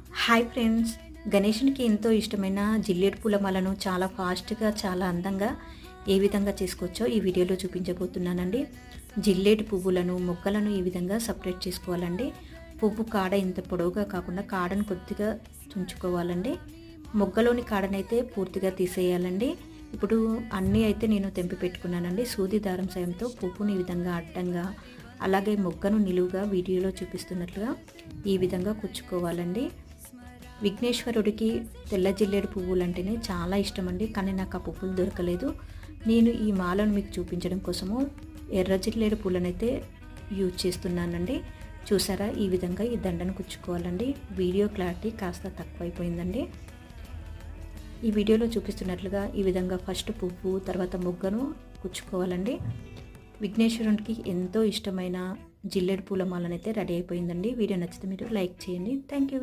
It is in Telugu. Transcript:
హాయ్ ఫ్రెండ్స్, గణేషునికి ఎంతో ఇష్టమైన జిల్లేడు పూలమాలను చాలా ఫాస్ట్గా చాలా అందంగా ఏ విధంగా చేసుకోవచ్చో ఈ వీడియోలో చూపించబోతున్నానండి. జిల్లేడు పువ్వులను మొక్కలను ఈ విధంగా సపరేట్ చేసుకోవాలండి. పువ్వు కాడ ఇంత పొడవుగా కాకుండా కాడను కొద్దిగా తుంచుకోవాలండి. మొగ్గలోని కాడనైతే పూర్తిగా తీసేయాలండి. ఇప్పుడు అన్నీ అయితే నేను తెంపి పెట్టుకున్నానండి. సూది దారం సాయంతో పువ్వుని ఈ విధంగా అడ్డంగా అలాగే మొగ్గను నిలువుగా వీడియోలో చూపిస్తున్నట్లుగా ఈ విధంగా కుచ్చుకోవాలండి. విఘ్నేశ్వరుడికి తెల్ల జిల్లేడు పువ్వులు అంటేనే చాలా ఇష్టం అండి. కానీ నాకు ఆ పువ్వులు దొరకలేదు. నేను ఈ మాలను మీకు చూపించడం కోసము ఎర్ర జిల్లేడు పూలనైతే యూజ్ చేస్తున్నానండి. చూసారా, ఈ విధంగా ఈ దండను కుచ్చుకోవాలండి. వీడియో క్లారిటీ కాస్త తక్కువైపోయిందండి. ఈ వీడియోలో చూపిస్తున్నట్లుగా ఈ విధంగా ఫస్ట్ పువ్వు తర్వాత మొగ్గను కుచ్చుకోవాలండి. విఘ్నేశ్వరునికి ఎంతో ఇష్టమైన జిల్లేడు పూల మాలనైతే రెడీ అయిపోయిందండి. వీడియో నచ్చితే మీరు లైక్ చేయండి. Thank you.